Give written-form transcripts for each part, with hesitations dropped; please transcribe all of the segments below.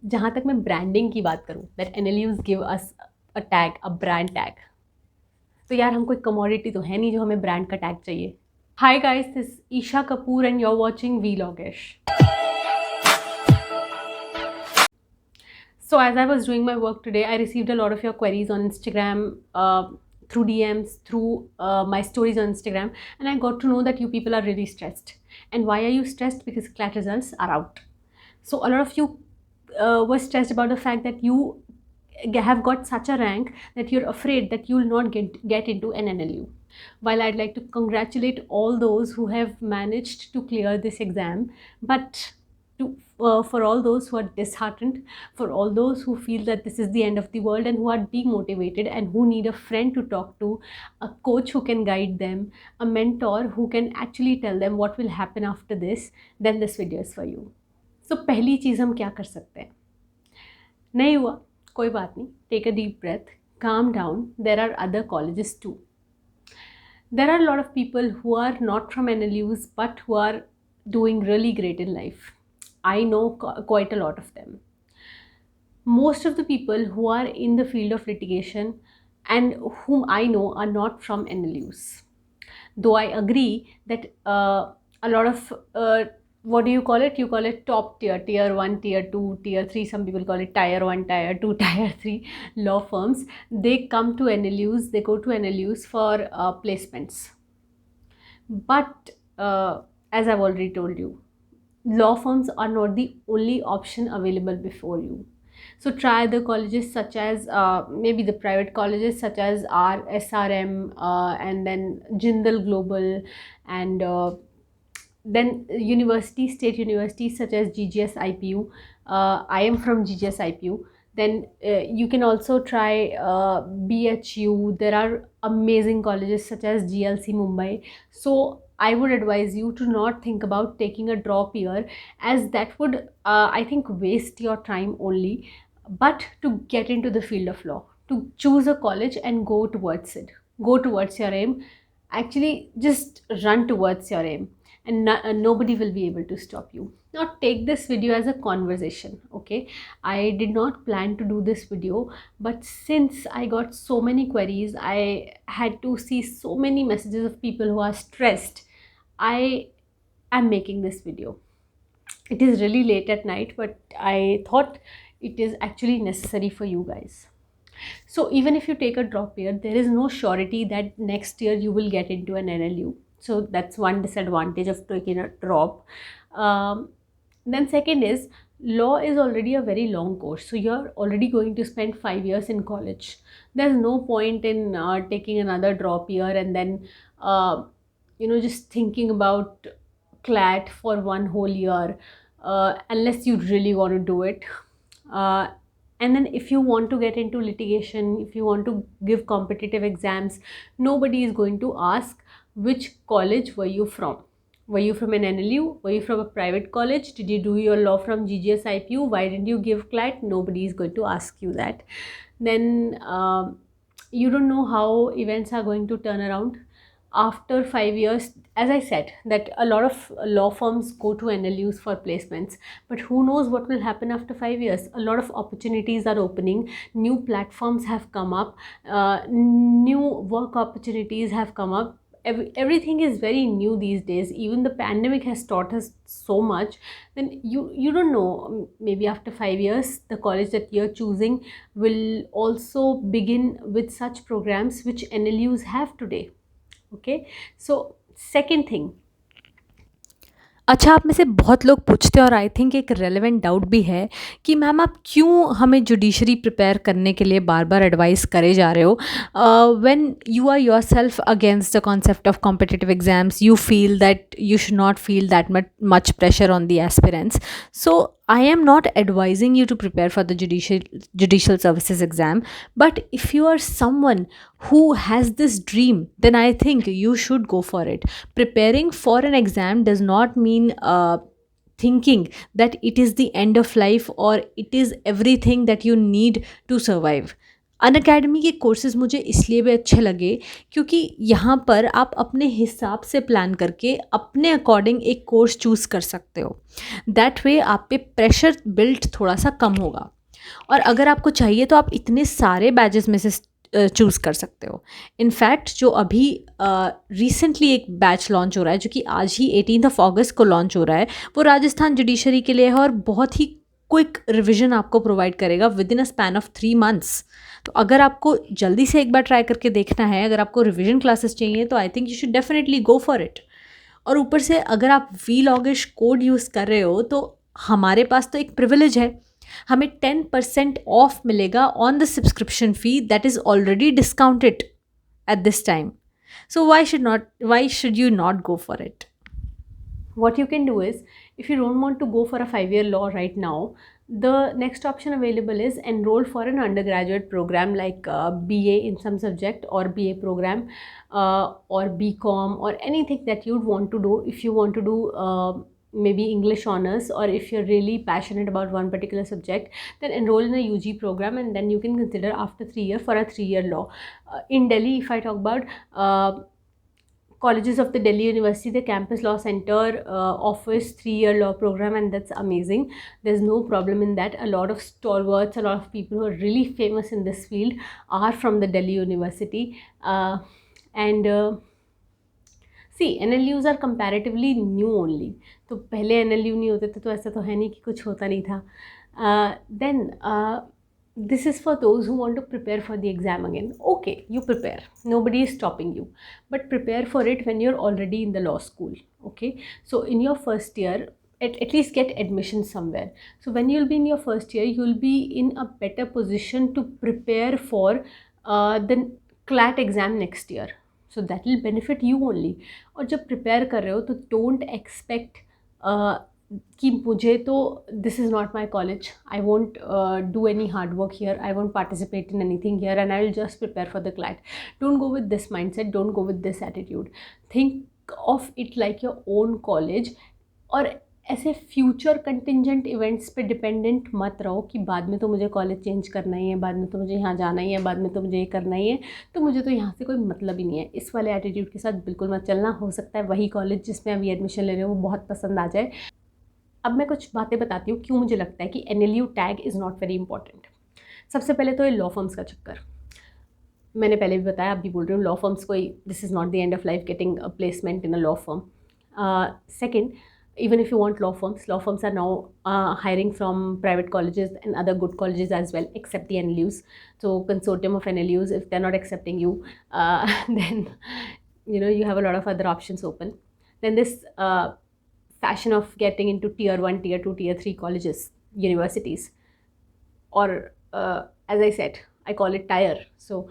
जहाँ तक मैं ब्रांडिंग की बात करूँ, that NLUs give us a tag, a brand tag. तो यार हम कोई कमोडिटी तो है नहीं जो हमें ब्रांड का टैग चाहिए। Hi guys, this Isha Kapoor and you are watching Vlogish. So as I was doing my work today, I received a lot of your queries on Instagram, through DMs, through my stories on Instagram, and I got to know that you people are really stressed. And why are you stressed? Because CLAT results are out. So a lot of you were stressed about the fact that you have got such a rank that you're afraid that you'll not get into an NLU. While I'd like to congratulate all those who have managed to clear this exam, but for all those who are disheartened, for all those who feel that this is the end of the world and who are demotivated and who need a friend to talk to, a coach who can guide them, a mentor who can actually tell them what will happen after this, then this video is for you. So पहली चीज़ हम क्या कर सकते हैं? नहीं हुआ कोई बात नहीं, take a deep breath, calm down, there are other colleges too. There are a lot of people who are not from NLUs but who are doing really great in life. I know quite a lot of them. Most of the people who are in the field of litigation and whom I know are not from NLUs. Though I agree that a lot of what do you call it? You call it top tier, tier 1, tier 2, tier 3. Some people call it tier 1, tier 2, tier 3 law firms. They come to NLUs, they go to NLUs for placements. But as I've already told you, law firms are not the only option available before you. So try the colleges such as maybe the private colleges such as SRM, and then Jindal Global, and then universities, state universities such as GGS IPU. I am from GGS IPU. Then you can also try BHU. There are amazing colleges such as GLC Mumbai. So I would advise you to not think about taking a drop year, as that would, I think, waste your time only, but to get into the field of law, to choose a college and go towards it, go towards your aim. Actually, just run towards your aim, and nobody will be able to stop you. Now take this video as a conversation, okay? I did not plan to do this video, but since I got so many queries, I had to see so many messages of people who are stressed. I am making this video. It is really late at night, but I thought it is actually necessary for you guys. So even if you take a drop year, there is no surety that next year you will get into an NLU. So that's one disadvantage of taking a drop. Then second is, law is already a very long course. So you're already going to spend 5 years in college. There's no point in taking another drop year and then just thinking about CLAT for one whole year, unless you really want to do it. And then if you want to get into litigation, if you want to give competitive exams, nobody is going to ask which college were you from. Were you from an NLU? Were you from a private college? Did you do your law from GGS IPU? Why didn't you give CLAT? Nobody is going to ask you that. Then you don't know how events are going to turn around after 5 years. As I said, that a lot of law firms go to NLUs for placements, but who knows what will happen after 5 years? A lot of opportunities are opening, new platforms have come up, new work opportunities have come up. Everything is very new these days. Even the pandemic has taught us so much. Then you don't know, maybe after 5 years the college that you're choosing will also begin with such programs which NLUs have today. Okay, so second thing. अच्छा, आप में से बहुत लोग पूछते हैं और I think एक रेलेवेंट डाउट भी है कि मैम आप क्यों हमें जुडिशरी प्रिपेयर करने के लिए बार बार एडवाइस करे जा रहे हो when you are yourself against the concept of competitive exams. You feel that you should not feel that much pressure on the aspirants. So I am not advising you to prepare for the judicial services exam, but if you are someone who has this dream, then I think you should go for it. Preparing for an exam does not mean thinking that it is the end of life or it is everything that you need to survive. Unacademy के courses मुझे इसलिए भी अच्छे लगे क्योंकि यहाँ पर आप अपने हिसाब से प्लान करके अपने अकॉर्डिंग एक कोर्स चूज़ कर सकते हो। दैट वे आप पे प्रेशर बिल्ट थोड़ा सा कम होगा, और अगर आपको चाहिए तो आप इतने सारे बैचेस में से चूज़ कर सकते हो। इनफैक्ट जो अभी रिसेंटली एक बैच लॉन्च हो रहा है, जो कि आज ही 18 अगस्त को लॉन्च हो रहा है, वो राजस्थान जुडिशरी के लिए है और बहुत ही क्विक रिविजन आपको प्रोवाइड करेगा with in a span of 3 months. तो अगर आपको जल्दी से एक बार ट्राई करके देखना है, अगर आपको रिविजन क्लासेस चाहिए, तो I think you should definitely go for it. और ऊपर से अगर आप वी लॉगिश कोड यूज़ कर रहे हो तो हमारे पास तो एक प्रिविलेज है, हमें 10% ऑफ मिलेगा on the subscription fee that is already discounted at this time. So why should you not go for it? What you can do is, if you don't want to go for a 5-year law right now, the next option available is enroll for an undergraduate program like BA in some subject, or BA program, or BCom, or anything that you'd want to do. If you want to do maybe English honors, or if you're really passionate about one particular subject, then enroll in a UG program, and then you can consider after 3 years for a 3-year law. In Delhi, if I talk about colleges of the Delhi University, the Campus Law Center offers 3-year law program, and that's amazing. There's no problem in that. A lot of stalwarts, a lot of people who are really famous in this field are from the Delhi University. And see, NLUs are comparatively new only. तो पहले NLU नहीं होते थे, तो ऐसा तो है नहीं कि कुछ होता नहीं था. Then this is for those who want to prepare for the exam again. Okay, you prepare. Nobody is stopping you. But prepare for it when you're already in the law school. Okay. So in your first year, at least get admission somewhere. So when you'll be in your first year, you'll be in a better position to prepare for the CLAT exam next year. So that will benefit you only. और जब prepare कर रहे हो तो don't expect कि मुझे तो this is not my college, I won't do any hard work here, I won't participate in anything here, and I will just prepare for the CLAT. Don't go with this mind set, don't go with this attitude. Think of it like your own college. और ऐसे future contingent events पे dependent मत रहो कि बाद में तो मुझे कॉलेज चेंज करना ही है, बाद में तो मुझे यहाँ जाना ही है, बाद में तो मुझे ये करना ही है, तो मुझे तो यहाँ से कोई मतलब ही नहीं है. इस वाले एटीट्यूड के साथ बिल्कुल मत चलना. हो सकता है वही कॉलेज जिसमें अभी एडमिशन ले रहे हो वो बहुत पसंद आ जाए. अब मैं कुछ बातें बताती हूँ क्यों मुझे लगता है कि NLU tag is not very important. सबसे पहले तो ये लॉ फर्म्स का चक्कर. मैंने पहले भी बताया, अब भी बोल रही हूँ, लॉ फर्म्स कोई, this is not the end of life getting a placement in a law firm. Second, even if you want law firms are now hiring from private colleges and other good colleges as well, except the NLUs. So consortium of NLUs, if they're not accepting you, then you have a lot of other options open. Then this fashion of getting into tier 1, tier 2, tier 3 colleges, universities, or as I said, I call it tire. So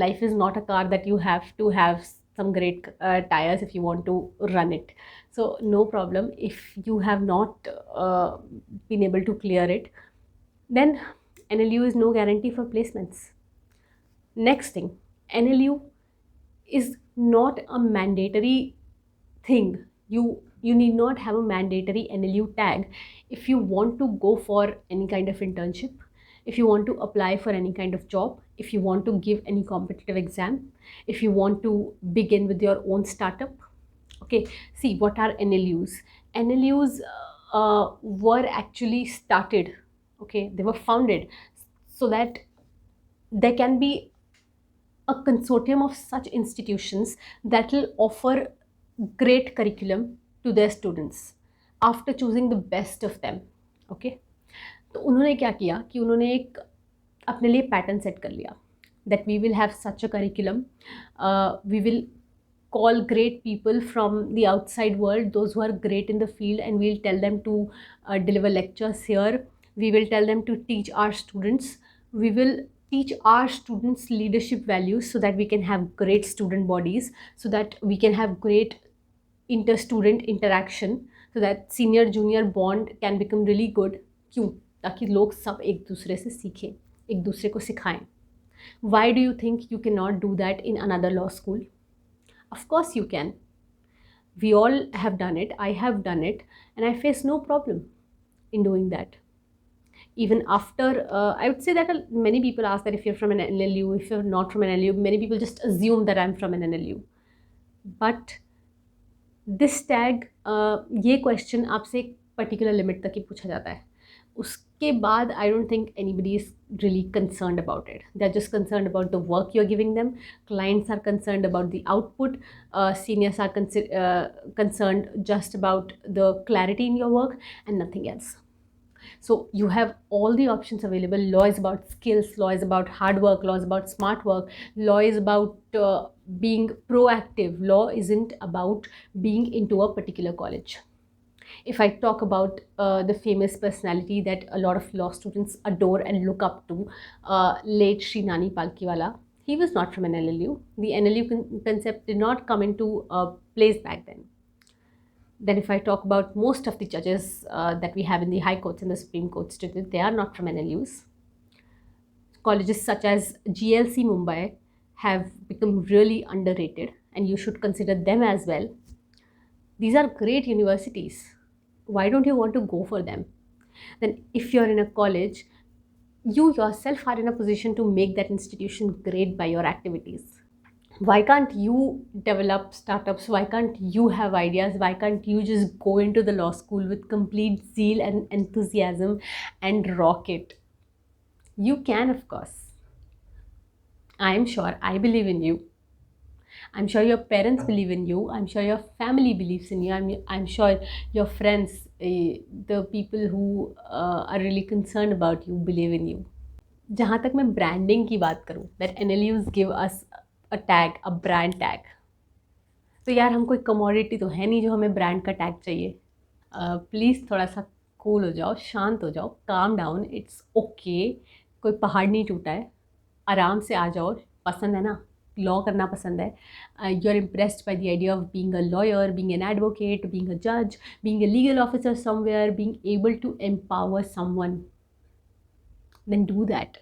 life is not a car that you have to have some great tires if you want to run it. So no problem if you have not been able to clear it. Then NLU is no guarantee for placements. Next thing, NLU is not a mandatory thing. You need not have a mandatory NLU tag if you want to go for any kind of internship, if you want to apply for any kind of job, if you want to give any competitive exam, if you want to begin with your own startup. Okay, see, what are NLUs? NLUs were actually started, okay, they were founded so that there can be a consortium of such institutions that will offer great curriculum to their students after choosing the best of them. Okay, तो उन्होंने क्या किया कि उन्होंने एक अपने लिए pattern set कर लिया that we will have such a curriculum, we will call great people from the outside world, those who are great in the field, and we'll tell them to deliver lectures here. We will tell them to teach our students. We will teach our students leadership values so that we can have great student bodies, so that we can have great inter-student interaction, so that senior junior bond can become really good. क्यों? ताकि लोग सब एक दूसरे से सीखें, एक दूसरे को सिखाएं. Why do you think you cannot do that in another law school? Of course you can. We all have done it. I have done it, and I face no problem in doing that. even after, I would say that many people ask that if you're from an NLU, if you're not from an NLU, many people just assume that I'm from an NLU. But this tag, ये question आपसे एक particular limit तक ही पूछा जाता है. उसके बाद I don't think anybody is really concerned about it. They are just concerned about the work you are giving them. Clients are concerned about the output. Seniors are concerned just about the clarity in your work and nothing else. So you have all the options available. Law is about skills, law is about hard work, law is about smart work, law is about being proactive. Law isn't about being into a particular college. If I talk about the famous personality that a lot of law students adore and look up to, late Sri Nani Palkiwala, he was not from an NLU. The NLU concept did not come into place back then. Then if I talk about most of the judges that we have in the high courts and the Supreme Courts today, they are not from NLUs. Colleges such as GLC Mumbai have become really underrated and you should consider them as well. These are great universities. Why don't you want to go for them? Then if you're in a college, you yourself are in a position to make that institution great by your activities. Why can't you develop startups? Why can't you have ideas? Why can't you just go into the law school with complete zeal and enthusiasm and rock it? You can, of course. I am sure. I believe in you. I'm sure your parents believe in you. I'm sure your family believes in you. I'm sure your friends, the people who are really concerned about you, believe in you. जहाँ तक मैं branding की बात करूँ, that NLUs give us a tag, a brand tag. तो यार हम कोई कमोडिटी तो है नहीं जो हमें ब्रांड का टैग चाहिए. प्लीज़ थोड़ा सा कूल हो जाओ, शांत हो जाओ, काम डाउन. It's okay. कोई पहाड़ नहीं टूटा है. आराम से आ जाओ. पसंद है ना, लॉ करना पसंद है, you are impressed by the idea of being a lawyer, being an advocate, being a जज, being a legal officer somewhere, being able to empower someone, then do that.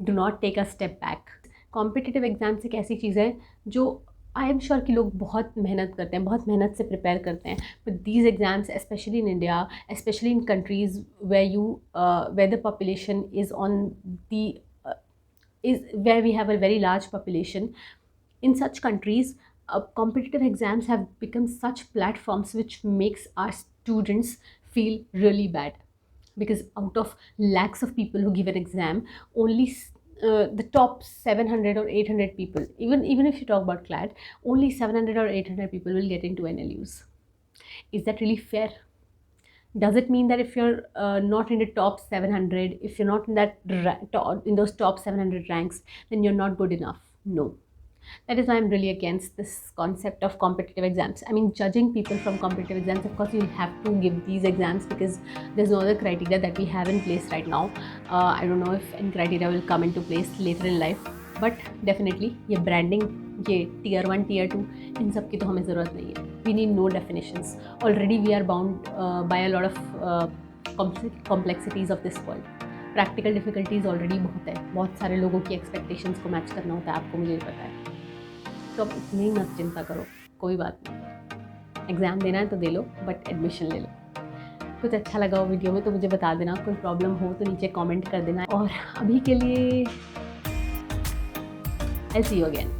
Do not take a step back. Competitive exams एक ऐसी चीज़ है जो I am sure कि लोग बहुत मेहनत करते हैं, बहुत मेहनत से प्रिपेयर करते हैं. But these exams, specially in India, specially in countries where the population is on the where we have a very large population, in such countries, competitive exams have become such platforms which makes our students feel really bad, because out of lakhs of people who give an exam, only the top 700 or 800 people, even if you talk about CLAT, only 700 or 800 people will get into NLUs. Is that really fair? Does it mean that if you're not in the top 700, if you're not in that in those top 700 ranks, then you're not good enough? No. That is why I'm really against this concept of competitive exams. I mean, judging people from competitive exams, of course, you'll have to give these exams because there's no other criteria that we have in place right now. I don't know if any criteria will come into place later in life, but definitely ये branding, ये tier 1, tier 2, इन सब की तो हमें ज़रूरत नहीं है. We need no definitions. Already we are bound by a lot of complexities of this world. Practical difficulties already बहुत है. बहुत सारे लोगों की एक्सपेक्टेशंस को मैच करना होता है, आपको मुझे पता है. तो अब इतनी मत चिंता करो, कोई बात नहीं. एग्ज़ाम देना है तो दे लो, बट एडमिशन ले लो. कुछ अच्छा लगा हो वीडियो में तो मुझे बता देना. कोई प्रॉब्लम हो तो नीचे कमेंट कर देना. और अभी के लिए आई सी यू अगेन.